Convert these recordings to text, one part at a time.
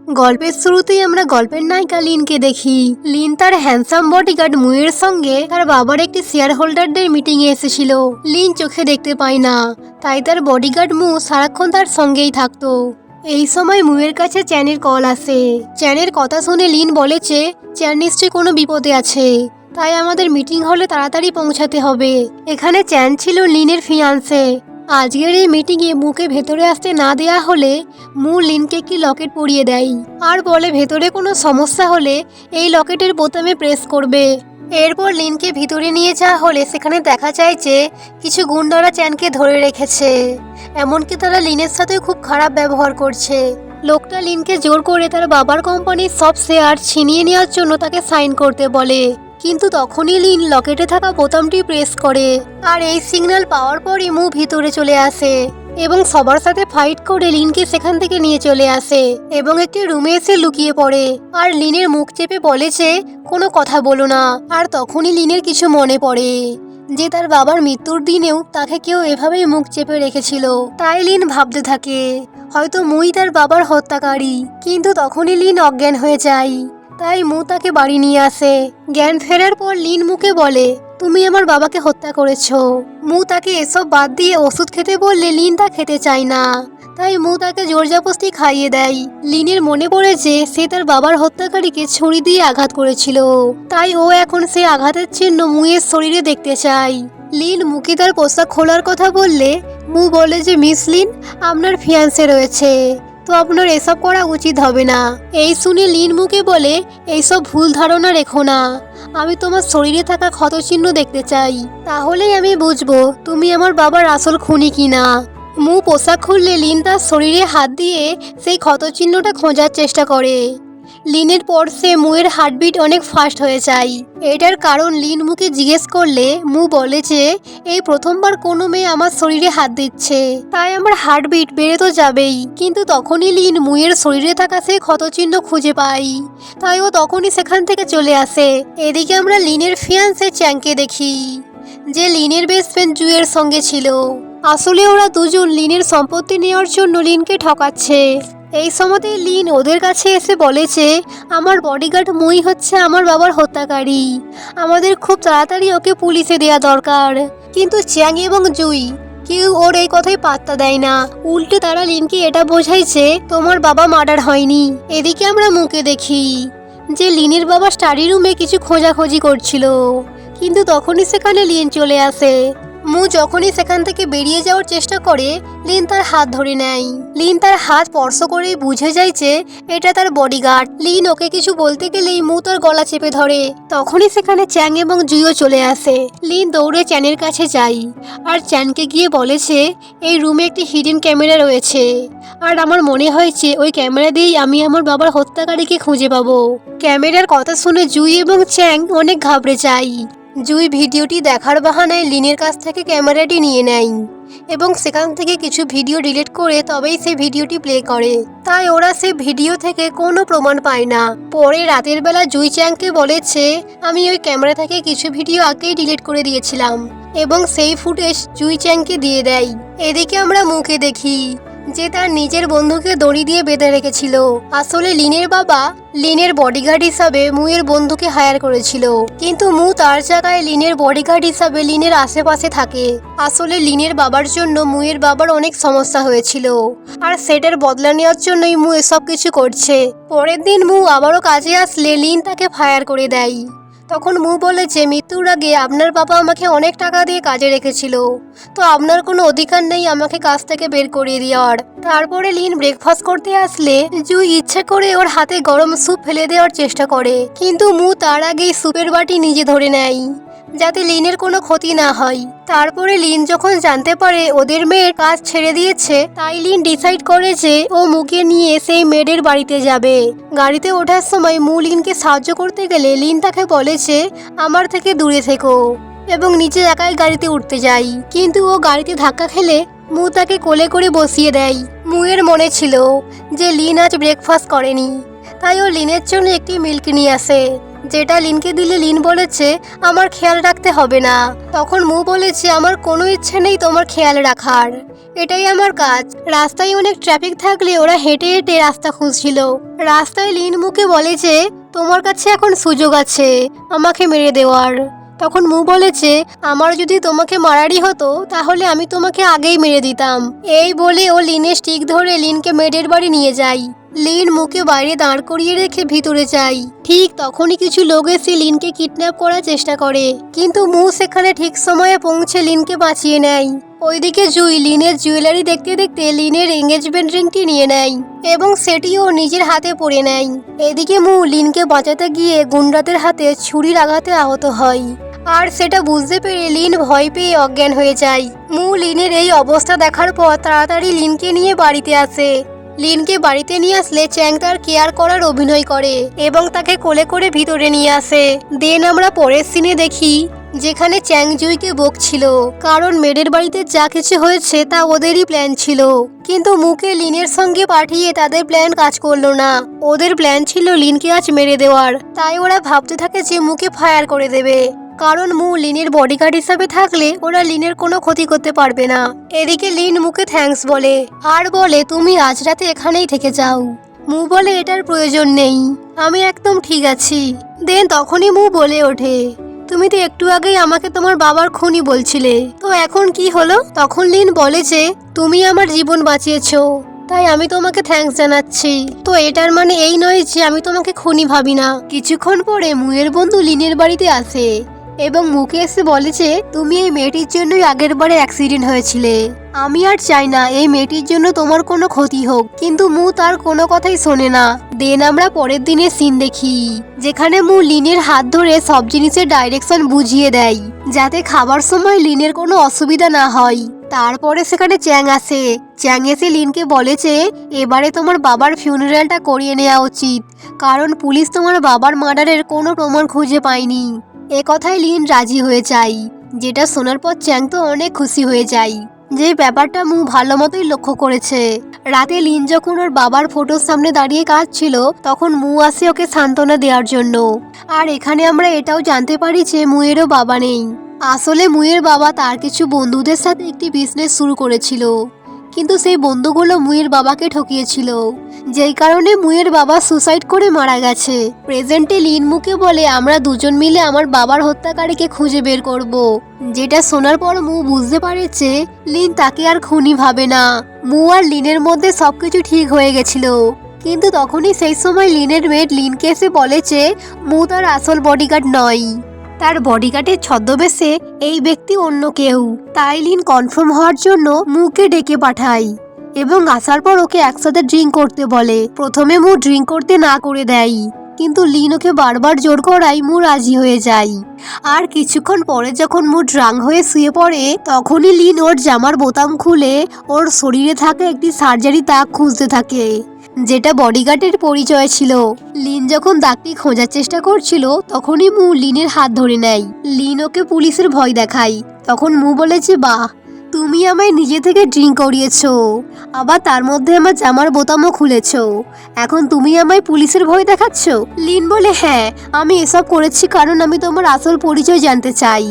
গল্পের শুরুতেই আমরা গল্পের নায়িকা লিনকে দেখি। লিন তার হ্যান্ডসাম বডিগার্ড মুয়ের সঙ্গে তার বাবার একটি শেয়ার হোল্ডারদের মিটিং এ এসেছিল। লিন চোখে দেখতে পায় না, তাই তার বডিগার্ড মু সারাক্ষণ তার সঙ্গেই থাকতো। এই সময় মুয়ের কাছে চ্যানের কল আসে। চ্যানের কথা শুনে লিন বলেছে চ্যান নিশ্চয়ই কোনো বিপদে আছে, তাই আমাদের মিটিং হলে তাড়াতাড়ি পৌঁছাতে হবে। এখানে চ্যান ছিল লিনের ফিয়ান্সে। আজকের এই মিটিংয়ে মুকে ভেতরে আসতে না দেয়া হলে মু লিনকে একটি লকেট পরিয়ে দেয় আর বলে ভেতরে কোনো সমস্যা হলে এই লকেটের বোতামে প্রেস করবে। এরপর লিনকে ভিতরে নিয়ে যাওয়া হলে সেখানে দেখা যায় যে কিছু গুন্ডারা চ্যানকে ধরে রেখেছে, এমনকি তারা লিনের সাথে খুব খারাপ ব্যবহার করছে। লোকটা লিনকে জোর করে তার বাবার কোম্পানির সব শেয়ার ছিনিয়ে নেওয়ার জন্য তাকে সাইন করতে বলে, কিন্তু তখনই লিন লকেটে থাকা বোতামটি প্রেস করে আর এই সিগন্যাল পাওয়ার পরই মু ভিতরে চলে আসে এবং সবার সাথে ফাইট করে লিনকে সেখান থেকে নিয়ে চলে আসে এবং একটি রুমে এসে লুকিয়ে পড়ে আর লিনের মুখ চেপে বলে যে কোনো কথা বলো না। আর তখনই লিনের কিছু মনে পড়ে যে তার বাবার মৃত্যুর দিনেও তাকে কেউ এভাবেই মুখ চেপে রেখেছিল। তাই লিন ভাবতে থাকে হয়তো মুই তার বাবার হত্যাকারী, কিন্তু তখনই লিন অজ্ঞান হয়ে যায়। তাই মু তাকে বাড়ি নিয়ে আসে। জ্ঞান ফেরার পর লিন মুকে বলে তুমি আমার বাবাকে হত্যা করেছো। মু তাকে এসব বাদ দিয়ে ওষুধ খেতে বললে লিন তা খেতে চায় না, তাই মু তাকে জোরজবরদস্তি খাইয়ে দেয়। লিনের মনে পড়ে যে সে তার বাবার হত্যাকারীকে ছুরি দিয়ে আঘাত করেছিল, তাই ও এখন সে আঘাতের চিহ্ন মুয়ের শরীরে দেখতে চায়। লিন মুকে তার পোশাক খোলার কথা বললে মু বলে যে মিস লিন, আপনার ফিয়ান্সে রয়েছে, তো আপনার এসব করা উচিত হবে না। এই শুনে লিন মুকে বলে এইসব ভুল ধারণা রেখো না, আমি তোমার শরীরে থাকা ক্ষতচিহ্ন দেখতে চাই, তাহলেই আমি বুঝবো তুমি আমার বাবার আসল খুনি কিনা। মু পোশাক খুললে লিন তার শরীরে হাত দিয়ে সেই ক্ষতচিহ্নটা খোঁজার চেষ্টা করে। লিনের পর সে মুয়ের হার্টবিট অনেক ফাস্ট হয়ে যায়। এটার কারণ লিন মুকে জিজ্ঞেস করলে মু বলে যে এই প্রথমবার কোনো মেয়ে আমার শরীরে হাত দিচ্ছে, তাই আমার হার্টবিট বেড়ে তো যাবেই। কিন্তু তখনই লিন মুয়ের শরীরে থাকা সেই ক্ষতচিহ্ন খুঁজে পাই, তাই ও তখনই সেখান থেকে চলে আসে। এদিকে আমরা লিনের ফিয়ান্সে চ্যাংকে দেখি, যে লিনের বেস্ট ফ্রেন্ড জুয়ের সঙ্গে ছিল। আসলে ওরা দুজন লিনের সম্পত্তি নেওয়ার জন্য লিনকে ঠকাচ্ছে। এই সময়তেই লিন ওদের কাছে এসে বলেছে আমার বডিগার্ড মুই হচ্ছে আমার বাবার হত্যাকারী, আমাদের খুব তাড়াতাড়ি ওকে পুলিশে দেওয়া দরকার। কিন্তু চ্যাং এবং জুই কেউ ওর এই কথাই পাত্তা দেয় না, উল্টে তারা লিনকে এটা বোঝাইছে তোমার বাবা মার্ডার হয়নি। এদিকে আমরা মুকে দেখি যে লিনের বাবা স্টাডি রুমে কিছু খোঁজাখুঁজি করছিল, কিন্তু তখনই সেখানে লিন চলে আসে। মু যখনই সেখান থেকে বেরিয়ে যাওয়ার চেষ্টা করে লিন তার হাত ধরে নেয়। লিন তার হাত স্পর্শ করেই বুঝে যায় যে এটা তার বডিগার্ড। লিন ওকে কিছু বলতে গেলেই মু তার গলা চেপে ধরে। তখনই সেখানে চ্যাং এবং জুইও চলে আসে। লিন দৌড়ে চ্যানের কাছে যায় আর চ্যানকে গিয়ে বলেছে এই রুমে একটি হিডেন ক্যামেরা রয়েছে আর আমার মনে হয়েছে ওই ক্যামেরা দিয়েই আমি আমার বাবার হত্যাকারীকে খুঁজে পাবো। ক্যামেরার কথা শুনে জুই এবং চ্যাং অনেক ঘাবড়ে যায়। জুই ভিডিওটি দেখার বাহানায় লিনের কাছ থেকে ক্যামেরাটি নিয়ে নেয় এবং সেখান থেকে কিছু ভিডিও ডিলিট করে তবেই সে ভিডিওটি প্লে করে, তাই ওরা সে ভিডিও থেকে কোনো প্রমাণ পায় না। পরে রাতের বেলা জুই চ্যাংকে বলেছে আমি ওই ক্যামেরা থেকে কিছু ভিডিও আগেই ডিলিট করে দিয়েছিলাম এবং সেই ফুটেজ জুই চ্যাংকে দিয়ে দেয়। এদিকে আমরা মুকে দেখি যে তার নিজের বন্ধুকে দড়ি দিয়ে বেঁধে রেখেছিল। আসলে লিনের বাবা লিনের বডিগার্ড হিসাবে মুয়ের বন্ধুকে হায়ার করেছিল, কিন্তু মু তার জায়গায় লিনের বডিগার্ড হিসাবে লিনের আশেপাশে থাকে। আসলে লিনের বাবার জন্য মুয়ের বাবার অনেক সমস্যা হয়েছিল আর সেটার বদলা নেওয়ার জন্যই মু এসব কিছু করছে। পরের দিন মু আবারও কাজে আসলে লিন তাকে ফায়ার করে দেয়। তখন মু বলে যে মৃত্যুর আগে আপনার বাবা আমাকে অনেক টাকা দিয়ে কাজে রেখেছিল, তো আপনার কোনো অধিকার নেই আমাকে কাজ থেকে বের করিয়ে দেওয়ার। তারপরে লিন ব্রেকফাস্ট করতে আসলে জুই ইচ্ছে করে ওর হাতে গরম স্যুপ ফেলে দেওয়ার চেষ্টা করে, কিন্তু মু তার আগেই স্যুপের বাটি নিজে ধরে নেয় যাতে লিনের কোনো ক্ষতি না হয়। তারপরে লিন যখন জানতে পারে ওদের মেয়ের কাজ ছেড়ে দিয়েছে, তাই লিন ডিসাইড করে যে ও মুকে নিয়ে সেই মেয়েদের বাড়িতে যাবে। গাড়িতে ওঠার সময় মু লিনকে সাহায্য করতে গেলে লিন তাকে বলেছে আমার থেকে দূরে থেকো এবং নিচে একাই গাড়িতে উঠতে যাই, কিন্তু ও গাড়িতে ধাক্কা খেলে মু তাকে কোলে করে বসিয়ে দেয়। মুয়ের মনে ছিল যে লিন আজ ব্রেকফাস্ট করেনি, তাই ও লিনের জন্য একটি মিল্ক নিয়ে আসে, যেটা লিনকে দিলে লিন বলেছে আমার খেয়াল রাখতে হবে না। তখন মু বলেছে আমার কোনো ইচ্ছে নেই তোমার খেয়াল রাখার। এটাই আমার কাজ। রাস্তায় অনেক ট্রাফিক থাকলে ওরা হেঁটে হেঁটে রাস্তা খুঁজছিল। রাস্তায় লিন মুকে বলে যে তোমার কাছে এখন সুযোগ আছে আমাকে মেরে দেওয়ার। তখন মু বলেছে আমার যদি তোমাকে মারারই হতো তাহলে আমি তোমাকে আগেই মেরে দিতাম। এই বলে ও লিনের স্টিক ধরে লিনকে মেডের বাড়ি নিয়ে যায়। লিন মুকে বাইরে দাঁড় করিয়ে রেখে ভিতরে যায়। ঠিক তখনই কিছু লোক এসে লিনকে কিডন্যাপ করার চেষ্টা করে, কিন্তু মু সেখানে ঠিক সময়ে পৌঁছে লিনকে বাঁচিয়ে নেয়। ওইদিকে জুই লিনের জুয়েলারি দেখতে দেখতে লিনের এঙ্গেজমেন্ট রিংটি নিয়ে নেয় এবং সেটিও নিজের হাতে পরে নেয়। এদিকে মু লিনকে বাঁচাতে গিয়ে গুন্ডাদের হাতে ছুরির আঘাতে আহত হয়, আর সেটা বুঝতে পেরে লিন ভয় পেয়ে অজ্ঞান হয়ে যায়। মু লিনের এই অবস্থা দেখার পর তাড়াতাড়ি লিনকে নিয়ে বাড়িতে আসে। লিনকে বাড়িতে নিয়ে আসলে চ্যাং তার কেয়ার করার অভিনয় করে এবং তাকে কোলে করে ভিতরে নিয়ে আসে। দেন আমরা পরের সিনে দেখি যেখানে চ্যাং জুইকে বকছিল, কারণ মেডের বাড়িতে যা কিছু হয়েছে তা ওদেরই প্ল্যান ছিল। কিন্তু মুকে লিনের সঙ্গে পাঠিয়ে তাদের প্ল্যান কাজ করলো না। ওদের প্ল্যান ছিল লিনকে আজ মেরে দেওয়ার, তাই ওরা ভাবতে থাকে যে মুকে ফায়ার করে দেবে, কারণ মু লিনের বডিগার্ড হিসাবে থাকলে ওরা লিনের কোনো ক্ষতি করতে পারবে না। এদিকে লিন মুকে থ্যাঙ্কস বলে আর বলে তুমি আজ রাতে এখানেই থেকে যাও। মু বলে এটার প্রয়োজন নেই, আমি একদম ঠিক আছি। দেন তখনই মু বলে ওঠে তুমি তো একটু আগেই আমাকে তোমার বাবার খুনি বলছিলে, তো এখন কি হলো? তখন লিন বলে যে তুমি আমার জীবন বাঁচিয়েছো, তাই আমি তোমাকে থ্যাঙ্কস জানাচ্ছি। তো এটার মানে এই নয় যে আমি তোমাকে খুনি ভাবি না। কিছুক্ষণ পরে মুয়ের বন্ধু লিনের বাড়িতে আসে এবং মুকে এসে বলে যে তুমি এই মেয়েটির জন্যই আগের বারে অ্যাক্সিডেন্ট হয়েছিলে। আমি আর চাই না এই মেয়েটির জন্য তোমার কোনো ক্ষতি হোক, কিন্তু মু তার কোনো কথাই শোনে না। দেন আমরা পরের দিনের সিন দেখি যেখানে মু লিনের হাত ধরে সব জিনিসের ডাইরেকশন বুঝিয়ে দেয় যাতে খাবার সময় লিনের কোনো অসুবিধা না হয়। তারপরে সেখানে চ্যাং আসে। চ্যাং এসে লিনকে বলেছে এবারে তোমার বাবার ফিউনারালটা করিয়ে নেওয়া উচিত, কারণ পুলিশ তোমার বাবার মার্ডারের কোনো প্রমাণ খুঁজে পায়নি। এ কথায় লিন রাজি হয়ে যায়, যেটা শোনার পর চ্যাং তো অনেক খুশি হয়ে যায়, যে ব্যাপারটা মু ভালো মতোই লক্ষ্য করেছে। রাতে লিন যখন ওর বাবার ফটোর সামনে দাঁড়িয়ে কাঁদছিল তখন মু আসে ওকে সান্ত্বনা দেওয়ার জন্য। আর এখানে আমরা এটাও জানতে পারি যে মুয়েরও বাবা নেই। আসলে মুয়ের বাবা তার কিছু বন্ধুদের সাথে একটি বিজনেস শুরু করেছিল, কিন্তু সেই বন্ধুগুলো মুয়ের বাবাকে ঠকিয়েছিল, যেই কারণে মুয়ের বাবা সুসাইড করে মারা গেছে। প্রেজেন্টে লিন মুকে বলে আমরা দুজন মিলে আমার বাবার হত্যাকারীকে খুঁজে বের করব। যেটা শোনার পর মু বুঝতে পারে যে লিন তাকে আর খুনি ভাবে না। মু আর লিনের মধ্যে সবকিছু ঠিক হয়ে গেছিল, কিন্তু তখনই সেই সময় লিনের মেড লিনকে এসে বলে যে মু তার আসল বডিগার্ড নয়, তার বডিগার্ডের ছদ্মবেশে এই ব্যক্তি অন্য কেউ। তাই লিন কনফার্ম হওয়ার জন্য মুকে ডেকে পাঠায় এবং আসার পর ওকে একসাথে ড্রিঙ্ক করতে বলে। প্রথমে মু ড্রিঙ্ক করতে না করে দেয়, কিন্তু লিন ওকে বারবার জোর করায় মু রাজি হয়ে যায়। আর কিছুক্ষণ পরে যখন মু ড্রাঙ্ক হয়ে শুয়ে পড়ে তখনই লিন ওর জামার বোতাম খুলে ওর শরীরে থাকা একটি সার্জারি দাগ খুঁজতে থাকে, যেটা বডিগার্ডের পরিচয় ছিল। লিন যখন দাগটি খোঁজার চেষ্টা করছিল তখনই মু লিনের হাত ধরে নেয়। লিন ওকে পুলিশের ভয় দেখায়। তখন মু বলেছে বাহ, তুমি আমায় নিজে থেকে ড্রিঙ্ক করিয়েছো, আবার তার মধ্যে আমার জামার বোতামও খুলেছো, এখন তুমি আমায় পুলিশের ভয় দেখাচ্ছ? লিন বলে হ্যাঁ, আমি এসব করেছি কারণ আমি তোমার আসল পরিচয় জানতে চাই।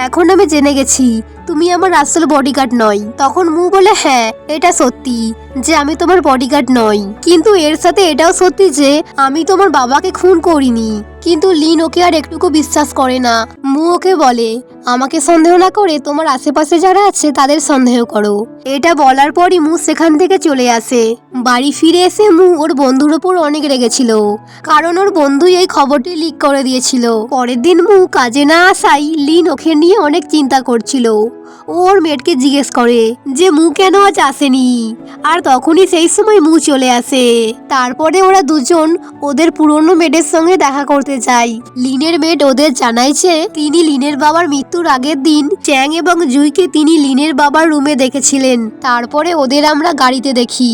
এখন আমি জেনে গেছি তুমি আমার আসল বডিগার্ড নয়। তখন মু বলে হ্যাঁ, এটা সত্যি যে আমি তোমার বডিগার্ড নই, কিন্তু এর সাথে এটাও সত্যি যে আমি তোমার বাবাকে খুন করিনি। কিন্তু লিন ওকে আর একটুকু বিশ্বাস করে না। মু ওকে বলে আমাকে সন্দেহ না করে তোমার আশেপাশে যারা আছে তাদের সন্দেহ করো। এটা বলার পরই মু সেখান থেকে চলে আসে। বাড়ি ফিরে এসে মু ওর বন্ধুর ওপর অনেক রেগেছিল, কারণ ওর বন্ধুই এই খবরটি লিক করে দিয়েছিল। পরের দিন মু কাজে না আসাই লিন ওকে নিয়ে অনেক চিন্তা করছিল। ওর মেয়েটকে জিজ্ঞেস করে যে মু কেন আজ আসেনি, আর তখনই সেই সময় মু চলে আসে। তারপরে ওরা দুজন ওদের পুরনো মেয়েদের সঙ্গে দেখা করতে যায়। লিনের মেড ওদের জানায় যে তিনি লিনের বাবার মৃত্যুর আগের দিন চ্যাং এবং জুইকে তিনি লিনের বাবার রুমে দেখেছিলেন। তারপরে ওদের আমরা গাড়িতে দেখি,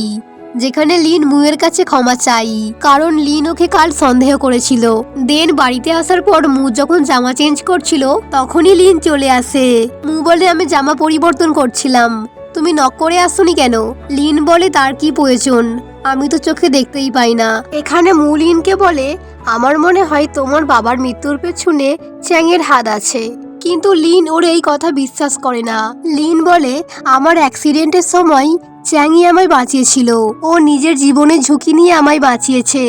যেখানে লিন মুয়ের কাছে ক্ষমা চাই, কারণ লিন ওকে কাল সন্দেহ করেছিল। দেন বাড়িতে আসার পর মু যখন জামা চেঞ্জ করছিল তখনই লিন চলে আসে। মু বলে আমি জামা পরিবর্তন করছিলাম, তুমি নক করে আসোনি কেন? লিন বলে তার কি প্রয়োজন, আমি তো চোখে দেখতেই পাই না। এখানে মু লিনকে বলে আমার মনে হয় তোমার বাবার মৃত্যুর পেছনে চ্যাংয়ের হাত আছে, কিন্তু লিন ওর এই কথা বিশ্বাস করে না। লিন বলে, আমার অ্যাক্সিডেন্টের সময় চ্যাংই আমায় বাঁচিয়েছিল। ও নিজের জীবনের ঝুঁকি নিয়ে আমায় বাঁচিয়েছে।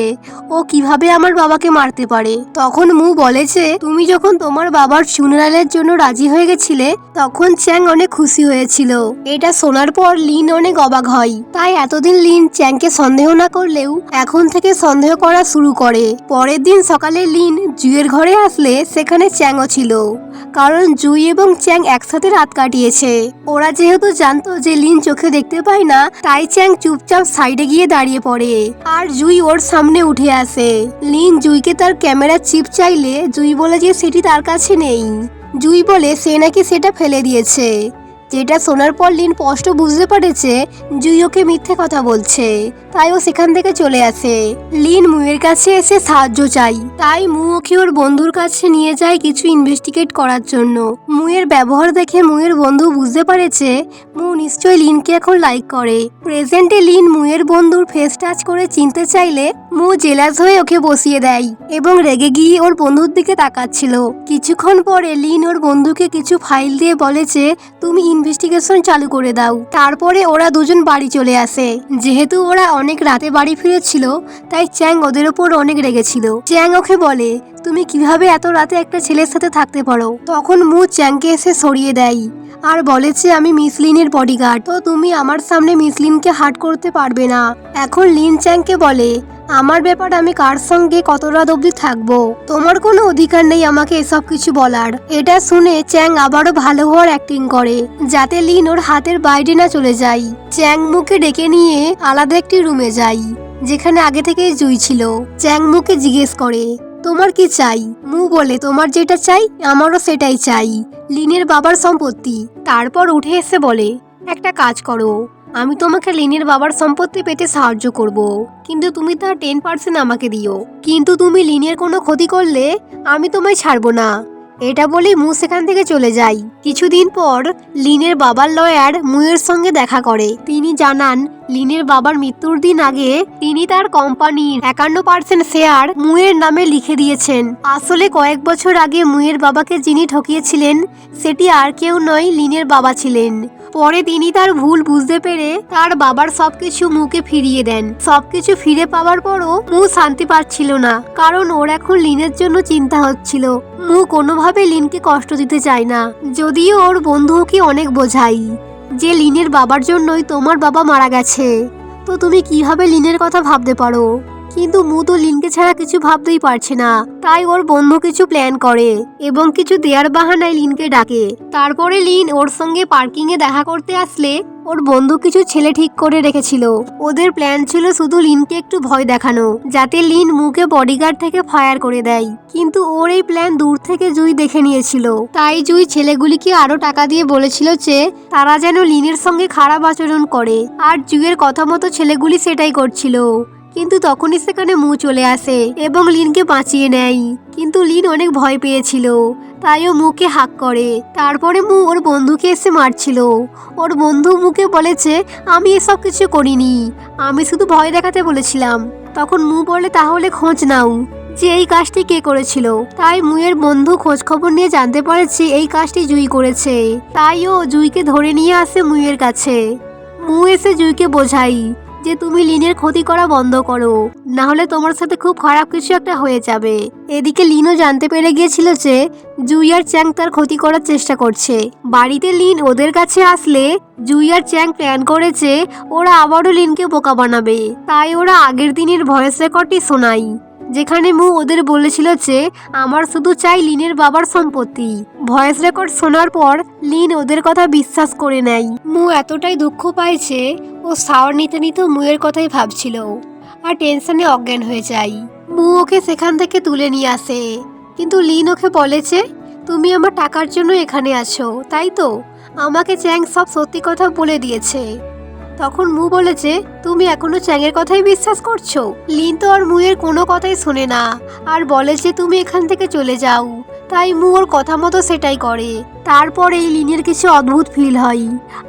ও কিভাবে আমার বাবাকে মারতে পারে? তখন মু বলেছে, তুমি যখন তোমার বাবার ফুনারালের জন্য রাজি হয়ে গেছিলে তখন চ্যাং অনেক খুশি হয়েছিল। এটা শোনার পর লিন অনেক অবাক হয়। তাই এতদিন লিন চ্যাংকে সন্দেহ না করলেও এখন থেকে সন্দেহ করা শুরু করে। পরের দিন সকালে লিন জুইয়ের ঘরে আসলে সেখানে চ্যাংও ছিল, কারণ জুই এবং চ্যাং একসাথে রাত কাটিয়েছে। ওরা যেহেতু জানতো যে লিন চোখে দেখতে পায় না, তাই চ্যাং চুপচাপ সাইডে গিয়ে দাঁড়িয়ে পড়ে আর জুই ওর সামনে উঠে আসে। লিন জুইকে তার ক্যামেরার চিপ চাইলে জুই বলে যে সেটি তার কাছে নেই। জুই বলে সে নাকি সেটা ফেলে দিয়েছে। যেটা শোনার পর লিন স্পষ্ট বুঝতে পারেছে জুই ওকে মিথ্যে কথা বলছে, তাই ও সেখান থেকে চলে আসে। লিন মুয়ের কাছে এসে সাহায্য চাই, তাই মু ওকে ওর বন্ধুর কাছে নিয়ে যায় কিছু ইনভেস্টিগেট করার জন্য। মুয়ের ব্যবহার দেখে মুয়ের বন্ধু বুঝতে পারেছে মু নিশ্চয়ই লিনকে এখন লাইক করে। প্রেজেন্টে লিন মুয়ের বন্ধুর ফেস টাচ করে চিনতে চাইলে মু জেলাস হয়ে ওকে বসিয়ে দেয় এবং রেগে গিয়ে ওর বন্ধুর দিকে তাকাচ্ছিল। কিছুক্ষণ পরে লিন ওর বন্ধুকে কিছু ফাইল দিয়ে বলেছে তুমি ইনভেস্টিগেশন চালু করে দাও। তারপরে ওরা দুজন বাড়ি চলে আসে। যেহেতু ওরা অনেক রাতে বাড়ি ফিরেছিল তাই চ্যাং ওদের ওপর অনেক রেগেছিল। চ্যাং ওকে বলে, তুমি কিভাবে এত রাতে একটা ছেলের সাথে থাকতে পারো? তখন মু চ্যাংকে এসে সরিয়ে দেয় আর বলেছে আমি মিস লিনের বডিগার্ড, তো তুমি আমার সামনে মিস লিনকে হার্ট করতে পারবে না। এখন লিন চ্যাংকে বলে, আমার ব্যাপার আমি কার সঙ্গে কত রাত অব্দি থাকবো, তোমার কোনো অধিকার নেই আমাকে এসব কিছু বলার। এটা শুনে চ্যাং আবারও ভালো হওয়ার অ্যাক্টিং করে যাতে লিন ওর হাতের বাইরে না চলে যায়। চ্যাং মুকে ডেকে নিয়ে আলাদা একটি রুমে যায় যেখানে আগে থেকে জুই ছিল। চ্যাং মুকে জিজ্ঞেস করে, তোমার কি চাই? মু বলে, তোমার যেটা চাই আমারও সেটাই চাই, লিনের বাবার সম্পত্তি। তারপর উঠে এসে বলে, একটা কাজ করো, আমি তোমাকে লিনের বাবার সম্পত্তি পেতে সাহায্য করব, কিন্তু তুমি তার 10% আমাকে দিও। কিন্তু তুমি লিনের কোনো ক্ষতি করলে আমি তোমায় ছাড়বো না। এটা বলেই মু সেখান থেকে চলে যাই। কিছুদিন পর লিনের বাবার লয়ার মুয়ের সঙ্গে দেখা করে। তিনি জানান লিনের বাবার মৃত্যুর দিন আগে তিনি তার কোম্পানির 51% শেয়ার মুয়ের নামে লিখে দিয়েছেন। আসলে কয়েক বছর আগে মুয়ের বাবাকে যিনি ঠকিয়েছিলেন সেটি আর কেউ নয়, লিনের বাবা ছিলেন। পরে তিনি তার ভুল বুঝতে পেরে তার বাবার সবকিছু মুকে ফিরিয়ে দেন। সবকিছু ফিরে পাওয়ার পরও মু শান্তি পাচ্ছিল না, কারণ ওর এখন লিনের জন্য চিন্তা হচ্ছিল। মু কোনোভাবে লিনকে কষ্ট দিতে চায় না, যদিও ওর বন্ধু ওকে অনেক বোঝাই যে লিনের বাবার জন্যই তোমার বাবা মারা গেছে, তো তুমি কিভাবে লিনের কথা ভাবতে পারো? কিন্তু মু তো লিনকে ছাড়া কিছু ভাবতেই পারছে না। তাই ওর বন্ধু কিছু প্ল্যান করে এবং কিছু দেয়ার বাহানায় লিনকে ডাকে। তারপরে লিন ওর সঙ্গে পার্কিং এ দেখা করতে আসলে ওর বন্ধু কিছু ছেলে ঠিক করে রেখেছিল। ওদের প্ল্যান ছিল শুধু লিনকে একটু ভয় দেখানো, যাতে লিন মুকে বডিগার্ড থেকে ফায়ার করে দেয়। কিন্তু ওর এই প্ল্যান দূর থেকে জুই দেখে নিয়েছিল। তাই জুই ছেলেগুলিকে আরো টাকা দিয়ে বলেছিল যে তারা যেন লিনের সঙ্গে খারাপ আচরণ করে, আর জুইয়ের কথা মতো ছেলেগুলি সেটাই করছিল। কিন্তু তখনই সেখানে মু চলে আসে এবং লিনকে বাঁচিয়ে নেয়। কিন্তু লিন অনেক ভয় পেয়েছিল, তাই ও মুকে হাক করে। তারপরে মু ওর বন্ধুকে এসে মারছিল। ওর বন্ধু মুকে বলেছে আমি এসব কিছু করিনি, আমি শুধু ভয় দেখাতে বলেছিলাম। তখন মু বলে তাহলে খোঁজ নাও যে এই কাজটি কে করেছিল। তাই মুয়ের বন্ধু খোঁজ খবর নিয়ে জানতে পারেছে এই কাজটি জুই করেছে। তাই ও জুইকে ধরে নিয়ে আসে মুয়ের কাছে। মু এসে জুইকে বোঝাই যে তুমি লিনের ক্ষতি করা বন্ধ করো, না হলে তোমার সাথে খুব খারাপ কিছু একটা হয়ে যাবে। এদিকে লিনও জানতে পেরে গিয়েছিল যে জুই আর চ্যাং তার ক্ষতি করার চেষ্টা করছে। বাড়িতে লিন ওদের কাছে আসলে জুই আর চ্যাং প্ল্যান করেছে ওরা আবারও লিনকে বোকা বানাবে। তাই ওরা আগের দিনের ভয়েস রেকর্ডটি শোনায় যেখানে মু ওদের বলেছিল যে আমার শুধু চাই লিনের বাবার সম্পত্তি। ভয়েস রেকর্ড শোনার পর লিন ওদের কথা বিশ্বাস করে নেয়। মু এতটাই দুঃখ পাইছে ও শাওয়ার নিতে নিতে মুয়ের কথাই ভাবছিল আর টেনশনে অজ্ঞান হয়ে যায়। মু ওকে সেখান থেকে তুলে নিয়ে আসে, কিন্তু লিন ওকে বলেছে তুমি আমার টাকার জন্য এখানে আছো তাই তো? আমাকে চ্যাং সব সত্যি কথা বলে দিয়েছে। তখন মু বলেছে তুমি এখনো চ্যাংয়ের কথাই বিশ্বাস করছো? লিন তো আর মুয়ের কোনো কথাই শোনে না আর বলে যে তুমি এখান থেকে চলে যাও। তাই মু ওর কথা মতো সেটাই করে। তারপরেই লিনের কিছু অদ্ভুত ফিল হয়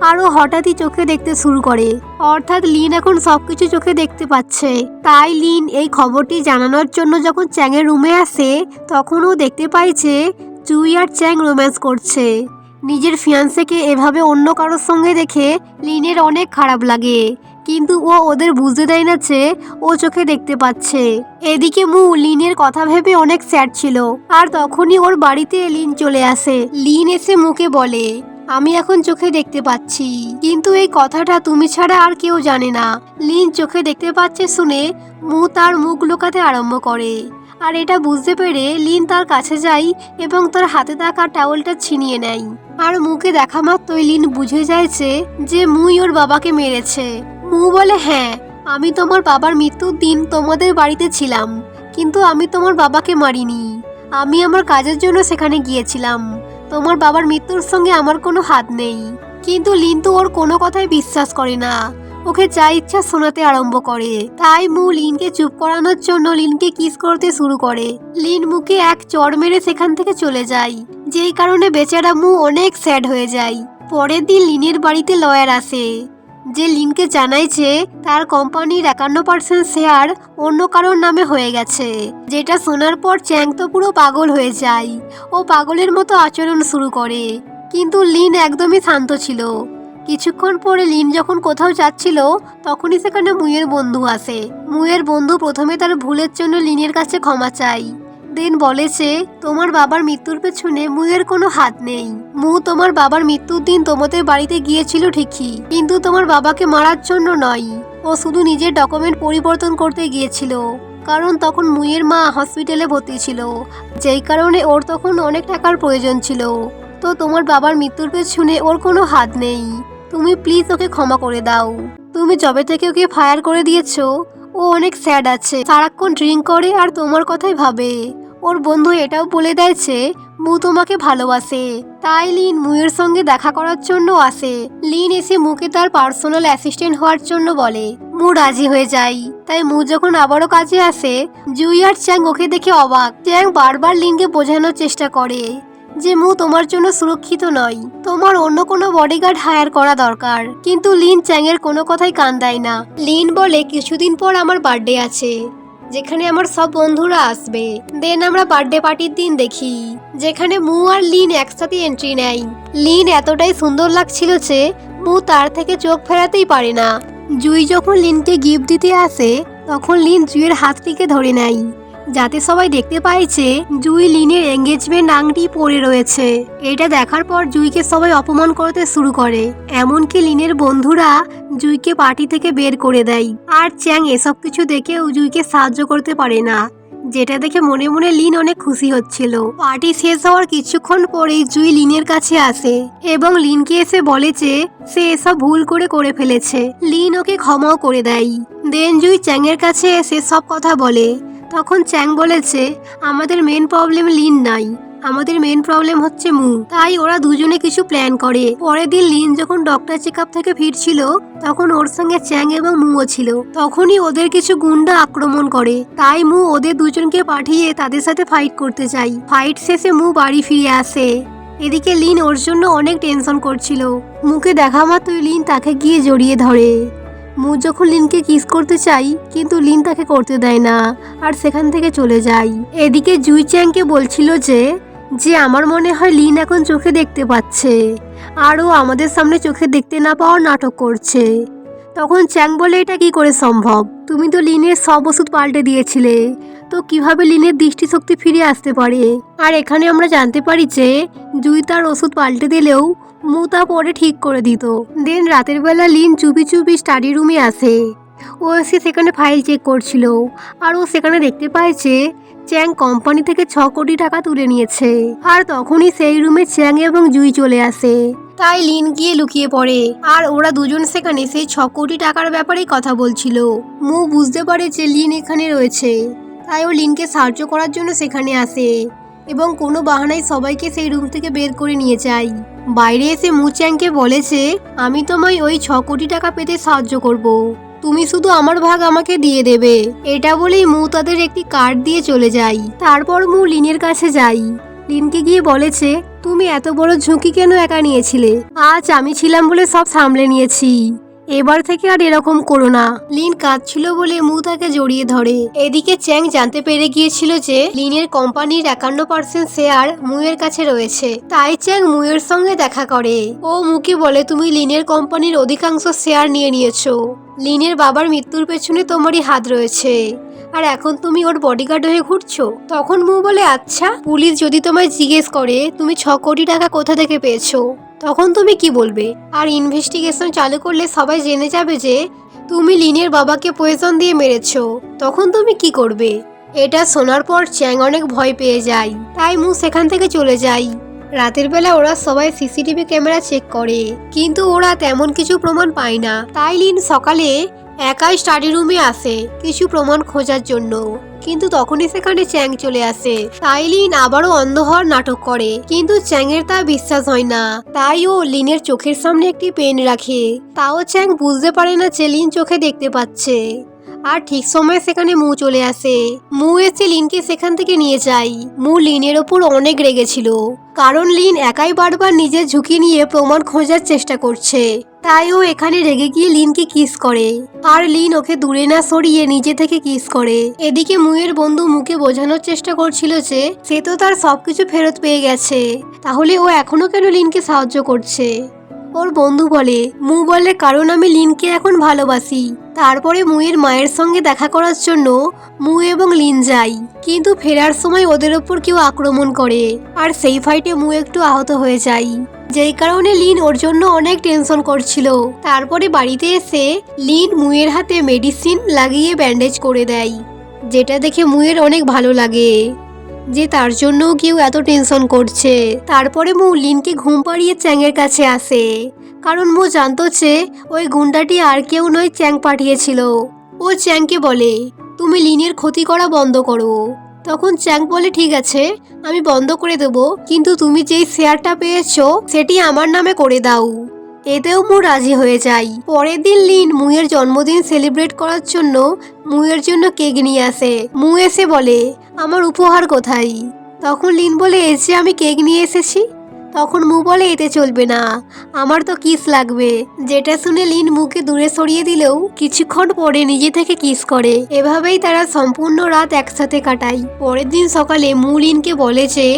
আর ও হঠাৎই চোখে দেখতে শুরু করে, অর্থাৎ লিন এখন সবকিছু চোখে দেখতে পাচ্ছে। তাই লিন এই খবরটি জানানোর জন্য যখন চ্যাংয়ের রুমে আসে তখন ও দেখতে পাইছে জুই আর চ্যাং রোম্যান্স করছে। নিজের ফিয়ান্সেকে এভাবে অন্য কারোর সঙ্গে দেখে লিনের অনেক খারাপ লাগে, কিন্তু ও ওদের বুঝতে দেয় না যে ও চোখে দেখতে পাচ্ছে। এদিকে মু লিনের কথা ভেবে অনেক স্যাড ছিল, আর তখনই ওর বাড়িতে লিন চলে আসে। লিন এসে মুকে বলে, আমি এখন চোখে দেখতে পাচ্ছি, কিন্তু এই কথাটা তুমি ছাড়া আর কেউ জানে না। লিন চোখে দেখতে পাচ্ছে শুনে মু তার মুখ লুকাতে আরম্ভ করে, আর এটা বুঝতে পেরে লিন তার কাছে যায় এবং তার হাতে থাকা টাওয়েলটা ছিনিয়ে নেয়। আর মুকে দেখা মাত্রই লিন বুঝে যাচ্ছে যে মুই ওর বাবাকে মেরেছে। মু বলে, হ্যাঁ, আমি তোমার বাবার মৃত্যুর দিন তোমাদের বাড়িতে ছিলাম, কিন্তু আমি তোমার বাবাকে মারিনি। আমি আমার কাজের জন্য সেখানে গিয়েছিলাম। তোমার বাবার মৃত্যুর সঙ্গে আমার কোনো হাত নেই। কিন্তু লিন তো ওর কোনো কথাই বিশ্বাস করে না, ওকে যা ইচ্ছা শোনাতে আরম্ভ করে। তাই মু লিনকে চুপ করানোর জন্য লিনকে কিস করতে শুরু করে। লিন মুকে এক চড় মেরে সেখান থেকে চলে যায়, যেই কারণে বেচারা মু অনেক স্যাড হয়ে যায়। পরের দিন লিনের বাড়িতে লয়ার আসে, যে লিনকে জানায় যে তার কোম্পানির 51% শেয়ার অন্য কারোর নামে হয়ে গেছে। যেটা শোনার পর চ্যাং তো পুরো পাগল হয়ে যায়। ও পাগলের মতো আচরণ শুরু করে, কিন্তু লিন একদমই শান্ত ছিল। কিছুক্ষণ পরে লিন যখন কোথাও যাচ্ছিল, তখনই সেখানে মুয়ের বন্ধু আসে। মুয়ের বন্ধু প্রথমে তার ভুলের জন্য লিনের কাছে ক্ষমা চায়, দেন বলেছে তোমার বাবার মৃত্যুর পেছনে মুয়ের কোনো হাত নেই। মু তোমার বাবার মৃত্যুর দিন তোমাদের বাড়িতে গিয়েছিল ঠিকই, কিন্তু তোমার বাবাকে মারার জন্য নয়। ও শুধু নিজের ডকুমেন্ট পরিবর্তন করতে গিয়েছিল, কারণ তখন মুয়ের মা হসপিটালে ভর্তি ছিল, যেই কারণে ওর তখন অনেক টাকার প্রয়োজন ছিল। তো তোমার বাবার মৃত্যুর পেছনে ওর কোনো হাত নেই। তুমি প্লিজ ওকে ক্ষমা করে দাও। তুমি যবে থেকে ওকে ফায়ার করে দিয়েছো, ও অনেক স্যাড আছে, সারাক্ষণ ড্রিঙ্ক করে আর তোমার কথাই ভাবে। ওর বন্ধু এটাও বলে দেয় যে মু তোমাকে ভালোবাসে। তাই লিন মুয়ের সঙ্গে দেখা করার জন্য আসে। লিন এসে মুকে তার পার্সোনাল অ্যাসিস্ট্যান্ট হওয়ার জন্য বলে। মু রাজি হয়ে যায়। তাই মু যখন আবারও কাজে আসে, জুই আর চ্যাং ওকে দেখে অবাক। চ্যাং বারবার লিনকে বোঝানোর চেষ্টা করে যে মু তোমার জন্য সুরক্ষিত নয়, তোমার অন্য কোনো বডিগার্ড হায়ার করা দরকার। কিন্তু লিন চ্যাংয়ের কোনো কথাই কান দেয় না। লিন বলে, কিছুদিন পর আমার বার্থডে আছে, যেখানে আমার সব বন্ধুরা আসবে। দেন আমরা বার্থডে পার্টির দিন দেখি, যেখানে মু আর লিন একসাথে এন্ট্রি নেয়। লিন এতটাই সুন্দর লাগছিল যে মু তার থেকে চোখ ফেরাতেই পারে না। জুই যখন লিনকে গিফট দিতে আসে, তখন লিন জুইয়ের হাতটিকে ধরে নেয়, যাতে সবাই দেখতে পায় যে জুই লিনের এঙ্গেজমেন্ট আংটি পরে রয়েছে। এটা দেখার পর জুইকে সবাই অপমান করতে শুরু করে, এমনকি লিনের বন্ধুরা জুইকে পার্টি থেকে বের করে দেয়। আর চ্যাং এসব কিছু দেখেও জুইকে সাহায্য করতে পারে না, যেটা দেখে মনে মনে লিন অনেক খুশি হচ্ছিল। পার্টি শেষ হওয়ার কিছুক্ষণ পরেই জুই লিনের কাছে আসে এবং লিনকে এসে বলে যে সে এসব ভুল করে ফেলেছে। লিন ওকে ক্ষমাও করে দেয়। দেন জুই চ্যাংয়ের কাছে এসে সব কথা বলে। তখন চ্যাং বলেছে, আমাদের মেন প্রবলেম লিন নাই, আমাদের মেন প্রবলেম হচ্ছে মু। তাই ওরা দুজনে কিছু প্ল্যান করে। পরের দিন লিন যখন ডক্টর চেকআপ থেকে ফিরছিল, তখন ওর সঙ্গে চ্যাং এবং মুও ছিল। তখনই ওদের কিছু গুন্ডা আক্রমণ করে। তাই মু ওদের দুজনকে পাঠিয়ে তাদের সাথে ফাইট করতে চাই। ফাইট শেষে মু বাড়ি ফিরে আসে। এদিকে লিন ওর জন্য অনেক টেনশন করছিল। মুকে দেখা মাত্রই লিন তাকে গিয়ে জড়িয়ে ধরে। মু যখন লিনকে কিস করতে চাই, কিন্তু লিন তাকে করতে দেয় না আর সেখান থেকে চলে যায়। এদিকে জুই চ্যাংকে বলছিল যে আমার মনে হয় লিন এখন চোখে দেখতে পাচ্ছে, আর ও আমাদের সামনে চোখে দেখতে না পাওয়ার নাটক করছে। তখন চ্যাং বলে, এটা কি করে সম্ভব? তুমি তো লিনের সব ওষুধ পাল্টে দিয়েছিলে, তো কিভাবে লিনের দৃষ্টিশক্তি ফিরে আসতে পারে? আর এখানে আমরা জানতে পারি যে জুই তার ওষুধ পাল্টে দিলেও মু তা পরে ঠিক করে দিত। দেন রাতের বেলা লিন চুপি চুপি স্টাডি রুমে আসে। ও এসে সেখানে ফাইল চেক করছিল, আর ও সেখানে দেখতে পায় যে চ্যাং কোম্পানি থেকে 6 কোটি টাকা তুলে নিয়েছে। আর তখনই সেই রুমে চ্যাং এবং জুই চলে আসে। তাই লিন গিয়ে লুকিয়ে পড়ে, আর ওরা দুজন সেখানে সেই 6 কোটি টাকার ব্যাপারেই কথা বলছিল। মু বুঝতে পারে যে লিন এখানে রয়েছে, তাই ও লিনকে সাহায্য করার জন্য সেখানে আসে এবং কোনো বাহানায় সবাইকে সেই রুম থেকে বের করে নিয়ে যায়। বাইরে এসে মু চ্যাংকে বলেছে, আমি তোমায় ওই 6 কোটি টাকা পেতে সাহায্য করব, তুমি শুধু আমার ভাগ আমাকে দিয়ে দেবে। এটা বলেই মু তাদের একটি কার্ড দিয়ে চলে যাই। তারপর মু লিনের কাছে যাই। লিনকে গিয়ে বলেছে, তুমি এত বড় ঝুঁকি কেন একা নিয়েছিলে? আজ আমি ছিলাম বলে সব সামলে নিয়েছি। এবার থেকে আর এরকম করো না। লিন কাঁদছিল বলে মু তাকে জড়িয়ে ধরে। এদিকে চ্যাং জানতে পেরে গিয়েছিল যে লিনের কোম্পানির 51% শেয়ার মুয়ের কাছে রয়েছে। তাই চ্যাং মুয়ের সঙ্গে দেখা করে। ও মুকে বলে, তুমি লিনের কোম্পানির অধিকাংশ শেয়ার নিয়ে নিয়েছো। লিনের বাবার মৃত্যুর পেছনে তোমারই হাত রয়েছে, আর এখন তুমি ওর বডিগার্ড হয়ে ঘুরছো। তখন মু বলে, আচ্ছা, পুলিশ যদি তোমায় জিজ্ঞেস করে তুমি 6 কোটি টাকা কোথা থেকে পেয়েছো, তখন তুমি কি বলবে? আর ইনভেস্টিগেশন চালু করলে সবাই জেনে যাবে যে তুমি লিনের বাবাকে পয়জন দিয়ে মেরেছো, তখন তুমি কি করবে? এটা শোনার পর চ্যাং অনেক ভয় পেয়ে যায়। তাই মু সেখান থেকে চলে যাই। রাতের বেলা ওরা সবাই সিসিটিভি ক্যামেরা চেক করে, কিন্তু ওরা তেমন কিছু প্রমাণ পায় না। তাই লিন সকালে একাই স্টাডি রুমে আসে কিছু প্রমাণ খোঁজার জন্য, কিন্তু তখনই সেখানে চ্যাং চলে আসে। তাই লিন আবারও অন্ধ হওয়ার নাটক করে, কিন্তু চ্যাংয়ের তা বিশ্বাস হয় না। তাই ও লিনের চোখের সামনে একটি পেন রাখে। তাও চ্যাং বুঝতে পারে না যে লিন চোখে দেখতে পাচ্ছে। আর ঠিক সময় সেখানে মু চলে আসে। মু এসে লিনকে সেখান থেকে নিয়ে যায়। মু লিনের ওপর অনেক রেগেছিল, কারণ লিন একাই বারবার নিজের ঝুঁকি নিয়ে প্রমাণ খোঁজার চেষ্টা করছে। তাই ও এখানে রেগে গিয়ে লিনকে কিস করে, আর লিন ওকে দূরে না সরিয়ে নিজে থেকে কিস করে। এদিকে মুয়ের বন্ধু মুকে বোঝানোর চেষ্টা করছিল যে সে তো তার সবকিছু ফেরত পেয়ে গেছে, তাহলে ও এখনো কেন লিনকে সাহায্য করছে। ওর বন্ধু বলে, মু বলে, কারণ আমি লিনকে এখন ভালোবাসি। তারপরে মুয়ের মায়ের সঙ্গে দেখা করার জন্য মু এবং লিন যায়, কিন্তু ফেরার সময় ওদের ওপর কেউ আক্রমণ করে, আর সেই ফাইটে মু একটু আহত হয়ে যায়, যেই কারণে লিন ওর জন্য অনেক টেনশন করছিল। তারপরে বাড়িতে এসে লিন মুয়ের হাতে মেডিসিন লাগিয়ে ব্যান্ডেজ করে দেয়, যেটা দেখে মুয়ের অনেক ভালো লাগে যে তার জন্য কেউ এত টেনশন করছে। তারপরে মু লিনকে ঘুম পাড়িয়ে চ্যাংয়ের কাছে আসে, কারণ মু জানতো যে ওই গুন্ডাটি আর কেউ নয়, চ্যাং পাঠিয়েছিল। ও চ্যাংকে বলে, তুমি লিনের ক্ষতি করা বন্ধ করো। তখন চ্যাং বলে, ঠিক আছে, আমি বন্ধ করে দেবো, কিন্তু তুমি যেই শেয়ারটা পেয়েছো সেটি আমার নামে করে দাও। এতেও মু রাজি হয়ে যাই। পরের দিন লিন মুয়ের জন্মদিন সেলিব্রেট করার জন্য মুয়ের জন্য কেক নিয়ে আসে। মু এসে বলে, আমার উপহার কোথায়? তখন লিন বলে, এই যে আমি কেক নিয়ে এসেছি। তখন মু বলে, এতে চলবে না, আমার তো কিস লাগবে। যেটা শুনে লিন মুকে দূরে সরিয়ে দিলেও কিছুক্ষণ পরে নিজে থেকে কিস করে। এভাবেই তারা সম্পূর্ণ রাত একসাথে কাটায়। পরের দিন সকালে মু লিনকে বলে যে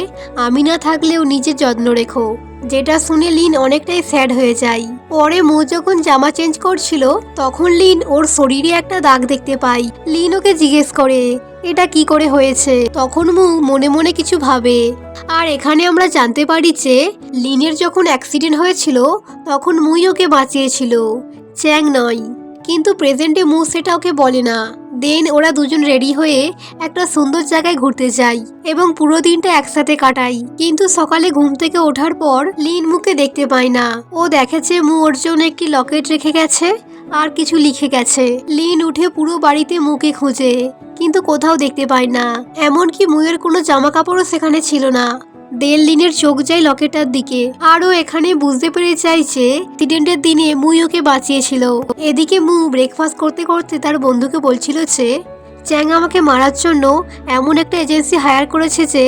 আমি না থাকলেও নিজের যত্ন রেখো, যেটা শুনে লিন অনেকটাই স্যাড হয়ে যায়। পরে মু যখন জামা চেঞ্জ করছিল তখন লিন ওর শরীরে একটা দাগ দেখতে পায়। লিন ওকে জিজ্ঞেস করে, এটা কি করে হয়েছে? তখন মু মনে মনে কিছু ভাবে। আর এখানে আমরা জানতে পারি যে লিনের যখন অ্যাক্সিডেন্ট হয়েছিল তখন মুই ওকে বাঁচিয়েছিল, চ্যাং নয়। কিন্তু প্রেজেন্টে মু সেটা ওকে বলে না। দেন ওরা দুজন রেডি হয়ে একটা সুন্দর জায়গায় ঘুরতে যায় এবং পুরো দিনটা একসাথে কাটায়। কিন্তু সকালে ঘুম থেকে ওঠার পর লিন মুকে দেখতে পায় না। ও দেখেছে মু ওর জন্য একটি লকেট রেখে গেছে আর কিছু লিখে গেছে। লিন উঠে পুরো বাড়িতে মুকে খুঁজে, কিন্তু কোথাও দেখতে পায় না। এমনকি মুয়ের কোনো জামা কাপড়ও সেখানে ছিল না। দেন লিনের চোখ যায় লকেটার দিকে, আরও এখানে বুঝতে পেরে যায় যে অ্যাক্সিডেন্টের দিনে মুই ওকে বাঁচিয়েছিল। এদিকে মু ব্রেকফাস্ট করতে করতে তার বন্ধুকে বলছিল যে চ্যাং আমাকে মারার জন্য এমন একটা এজেন্সি হায়ার করেছে যে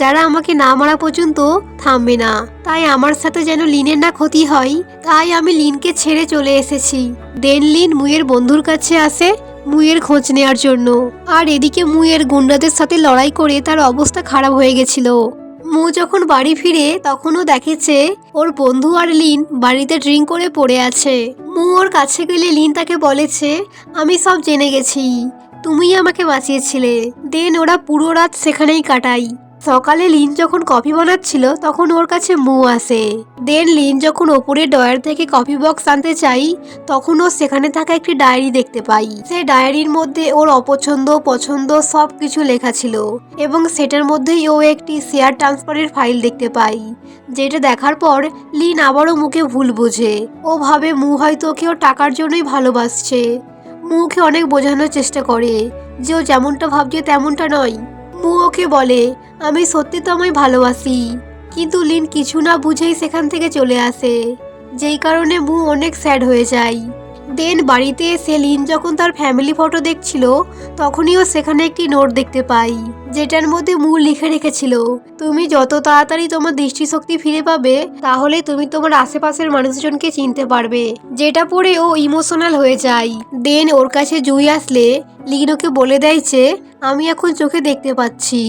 যারা আমাকে না মারা পর্যন্ত থামবে না। তাই আমার সাথে যেন লিনের না ক্ষতি হয়, তাই আমি লিনকে ছেড়ে চলে এসেছি। দেন লিন মুয়ের বন্ধুর কাছে আসে মুয়ের খোঁজ নেওয়ার জন্য। আর এদিকে মুয়ের গুন্ডাদের সাথে লড়াই করে তার অবস্থা খারাপ হয়ে গেছিল। মু যখন বাড়ি ফিরে তখনও দেখেছে ওর বন্ধু আর লিন বাড়িতে ড্রিঙ্ক করে পড়ে আছে। মু ওর কাছে গেলে লিন তাকে বলেছে, আমি সব জেনে গেছি, তুমিই আমাকে বাঁচিয়েছিলে। দেন ওরা পুরো রাত সেখানেই কাটাই। সকালে লিন যখন কফি বানাচ্ছিল তখন ওর কাছে মু আসে। দেন লিন যখন ওপরের ডয়ার থেকে কফি বক্স আনতে চাই তখন ও সেখানে থাকা একটি ডায়েরি দেখতে পাই। সেই ডায়েরির মধ্যে ওর অপছন্দ পছন্দ সব কিছু লেখা ছিল এবং সেটার মধ্যেই ও একটি শেয়ার ট্রান্সফারের ফাইল দেখতে পাই। যেটা দেখার পর লিন আবারও মুকে ভুল বোঝে। ও ভাবে মু হয়তো ওকে ওর টাকার জন্যই ভালোবাসছে। মুকে অনেক বোঝানোর চেষ্টা করে যে ও যেমনটা ভাবছে তেমনটা নয়। মু ওকে বলে, আমি সত্যি তো আমায় ভালোবাসি, কিন্তু লিন কিছু না বুঝেই সেখান থেকে চলে আসে, যেই কারণে মু অনেক স্যাড হয়ে যায়। দেন বাড়িতে এসে লিন যখন তার ফ্যামিলি ফটো দেখছিল তখনই ও সেখানে একটি নোট দেখতে পাই, যেটার মধ্যে মু লিখে রেখেছিল, তুমি যত তাড়াতাড়ি তোমার দৃষ্টিশক্তি ফিরে পাবে তাহলে তুমি তোমার আশেপাশের মানুষজনকে চিনতে পারবে। যেটা পড়ে ও ইমোশনাল হয়ে যায়। দেন ওর কাছে জুই আসলে লিন ওকে বলে দেয় যে আমি এখন চোখে দেখতে পাচ্ছি।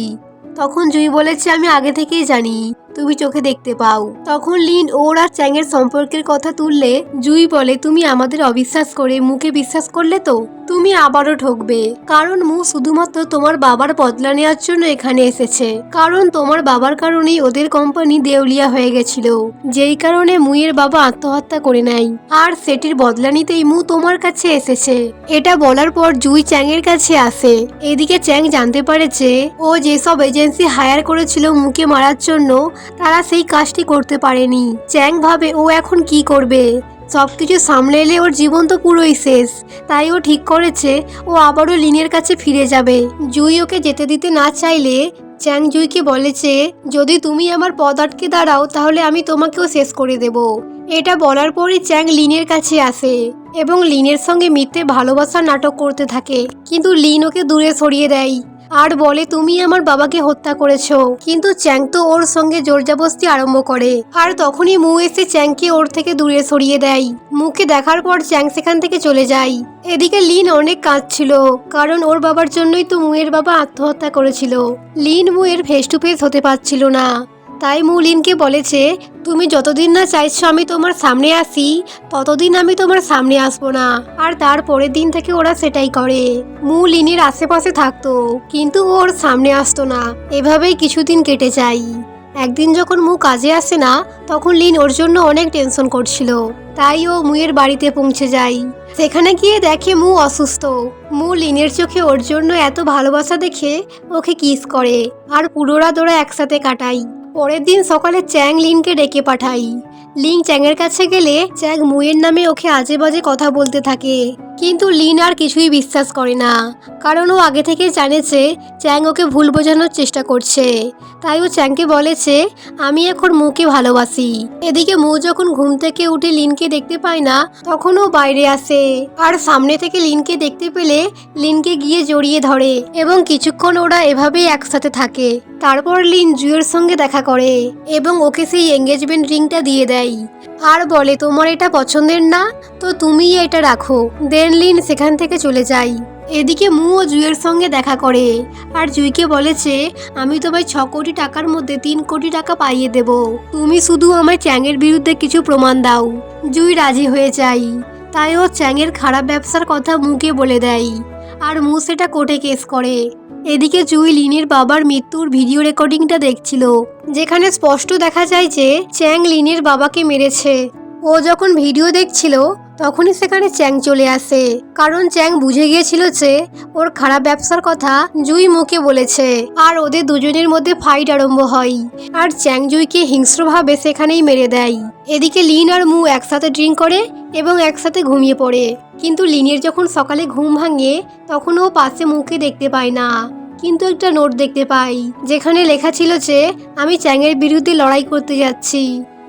তখন জুই বলেছে আমি আগে থেকেই জানি তুমি চোখে দেখতে পাও। তখন লিন ওর আর চ্যাংয়ের সম্পর্কের কথা তুললে জুই বলে তুমি আমাদের অবিশ্বাস করে মুকে বিশ্বাস করলে তো তুমি আবারও ঠকবে, কারণ মু শুধুমাত্র তোমার বাবার বদলা নেওয়ার জন্য এখানে এসেছে, কারণ তোমার বাবার কারণেই ওদের কোম্পানি দেউলিয়া হয়ে গেছিল, যেই কারণে মুয়ের বাবা আত্মহত্যা করে নেয়, আর সেটির বদলা নিতেই মু তোমার কাছে এসেছে। এটা বলার পর জুই চ্যাংয়ের কাছে আসে। এদিকে চ্যাং জানতে পারে যে ও যেসব এজেন্সি হায়ার করেছিল মুকে মারার জন্য তারা সেই কাজটি করতে পারেনি। চ্যাং ভাবে ও এখন কি করবে, সবকিছু সামলে এলে ওর জীবন তো পুরোই শেষ। তাই ও ঠিক করেছে ও আবারও লিনের কাছে ফিরে যাবে। জুই ওকে যেতে দিতে না চাইলে চ্যাং জুইকে বলেছে যদি তুমি আমার পথ আটকে দাঁড়াও তাহলে আমি তোমাকেও শেষ করে দেব। এটা বলার পরই চ্যাং লিনের কাছে আসে এবং লিনের সঙ্গে মিথ্যে ভালোবাসার নাটক করতে থাকে, কিন্তু লিন ওকে দূরে সরিয়ে দেয় আর বলে তুমি আমার বাবাকে হত্যা করেছো। কিন্তু চ্যাং তো ওর সঙ্গে জোরজবস্তি আরম্ভ করে, আর তখনই মু এসে চ্যাংকে ওর থেকে দূরে সরিয়ে দেয়। মুকে দেখার পর চ্যাং সেখান থেকে চলে যায়। এদিকে লিন অনেক কাঁদছিল, কারণ ওর বাবার জন্যই তো মুয়ের বাবা আত্মহত্যা করেছিল। লিন মুয়ের ফেস টু ফেস হতে পারছিল না, তাই মু লিনকে বলেছে তুমি যতদিন না চাইছো আমি তোমার সামনে আসি ততদিন আমি তোমার সামনে আসবো না। আর তারপরের দিন থেকে ওরা সেটাই করে। মু লিনের আশেপাশে থাকতো কিন্তু ওর সামনে আসতো না। এভাবেই কিছুদিন কেটে যায়। একদিন যখন মু কাজে আসে না তখন লিন ওর জন্য অনেক টেনশন করছিল, তাই ও মুয়ের বাড়িতে পৌঁছে যায়। সেখানে গিয়ে দেখে মু অসুস্থ। মু লিনের চোখে ওর জন্য এত ভালোবাসা দেখে ওকে কিস করে আর পুরোরা দোড়া একসাথে কাটাই। পরের দিন সকালে চ্যাং লিনকে ডেকে পাঠাই। লিন চ্যাংয়ের কাছে গেলে চ্যাং মুয়ের নামে ওকে আজে বাজে কথা বলতে থাকে, কিন্তু লিন আর কিছুই বিশ্বাস করে না, কারণ ও আগে থেকে জানে যে চ্যাং ওকে ভুল বোঝানোর চেষ্টা করছে। তাই ও চ্যাংকে বলেছে আমি এখন মুকে ভালোবাসি। এদিকে মু যখন ঘুম থেকে উঠে লিনকে দেখতে পায় না তখন ও বাইরে আসে আর সামনে থেকে লিনকে দেখতে পেলে লিনকে গিয়ে জড়িয়ে ধরে এবং কিছুক্ষণ ওরা এভাবেই একসাথে থাকে। তারপর লিন জুয়ের সঙ্গে দেখা করে এবং ওকে সেই এঙ্গেজমেন্ট রিংটা দিয়ে দেয় আর বলে তোমার এটা পছন্দের না তো তুমি এটা রাখো। দেন লিন সেখান থেকে চলে যায়। এদিকে মু ও জুয়ের সঙ্গে দেখা করে আর জুইকে বলেছে আমি তোমায় 6 কোটি টাকার মধ্যে 3 কোটি টাকা পাইয়ে দেব, তুমি শুধু আমায় চ্যাংয়ের বিরুদ্ধে কিছু প্রমাণ দাও। জুই রাজি হয়ে যায়, তাই ও চ্যাংয়ের খারাপ ব্যবসার কথা মুকে বলে দেয় আর মু সেটা কোর্টে কেস করে। এদিকে জুই লিনের বাবার মৃত্যুর ভিডিও রেকর্ডিংটা দেখছিল, যেখানে স্পষ্ট দেখা যায় যে চ্যাং লিনের বাবাকে মেরেছে। ও যখন ভিডিও দেখছিল তখনই সেখানে চ্যাং চলে আসে, কারণ চ্যাং বুঝে গিয়েছিল যে ওর খারাপ ব্যবসার কথা জুই মুকে বলেছে আর ওদের দুজনের মধ্যে ফাইট আরম্ভ হয় আর চ্যাং জুইকে হিংস্রভাবে সেখানেই মেরে দেয়। এদিকে লিন আর মু একসাথে ড্রিঙ্ক করে এবং একসাথে ঘুমিয়ে পড়ে, কিন্তু লিনের যখন সকালে ঘুম ভাঙে তখন ও পাশে মুকে দেখতে পায় না, কিন্তু একটা নোট দেখতে পাই যেখানে লেখা ছিল যে আমি চ্যাংয়ের বিরুদ্ধে লড়াই করতে যাচ্ছি,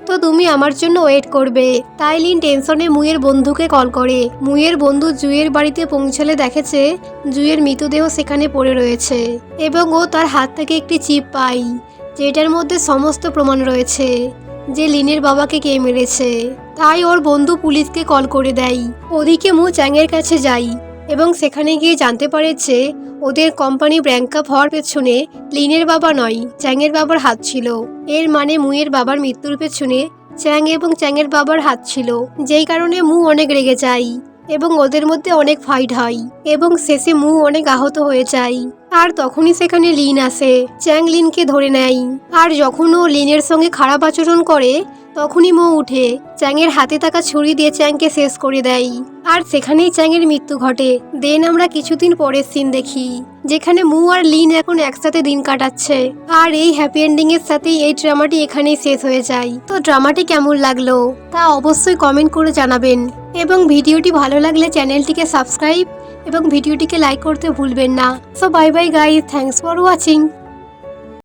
তো তুমি আমার জন্য ওয়েট করবে। তাই লিন টেনশনে মুয়ের বন্ধুকে কল করে। মুয়ের বন্ধু জুইয়ের বাড়িতে পৌঁছালে দেখেছে জুইয়ের মৃতদেহ সেখানে পড়ে রয়েছে এবং ও তার হাত থেকে একটি চিপ পায় যেটার মধ্যে সমস্ত প্রমাণ রয়েছে যে লিনের বাবাকে কে মেরেছে। তাই ওর বন্ধু পুলিশকে কল করে দেয়। ওদিকে মু চ্যাংয়ের কাছে যায় এবং সেখানে গিয়ে জানতে পারে যে ওদের কোম্পানি ব্যাংকআপ হওয়ার পেছনে লিনের বাবা নয় চ্যাংয়ের বাবার হাত ছিল। এর মানে মুয়ের বাবার মৃত্যুর পেছনে চ্যাং এবং চ্যাংয়ের বাবার হাত ছিল, যেই কারণে মু অনেক রেগে যায় এবং ওদের মধ্যে অনেক ফাইট হয় এবং শেষে মু অনেক আহত হয়ে যায়। আর তখনই সেখানে লিন আসে। চ্যাং লিনকে ধরে নেয় আর যখন ও লিনের সঙ্গে খারাপ আচরণ করে তখনই মু উঠে চ্যাংয়ের হাতে থাকা ছুরি দিয়ে চ্যাংকে শেষ করে দেয় আর সেখানেই চ্যাংয়ের মৃত্যু ঘটে। দেন আমরা কিছুদিন পরের সিন দেখি যেখানে মু আর লিন এখন একসাথে দিন কাটাচ্ছে আর এই হ্যাপি এন্ডিং এর সাথেই এই ড্রামাটি এখানেই শেষ হয়ে যায়। তো ড্রামাটি কেমন লাগলো তা অবশ্যই কমেন্ট করে জানাবেন এবং ভিডিওটি ভালো লাগলে চ্যানেলটিকে সাবস্ক্রাইব এবং ভিডিওটিকে লাইক করতে ভুলবেন না। So bye bye guys, thanks for watching.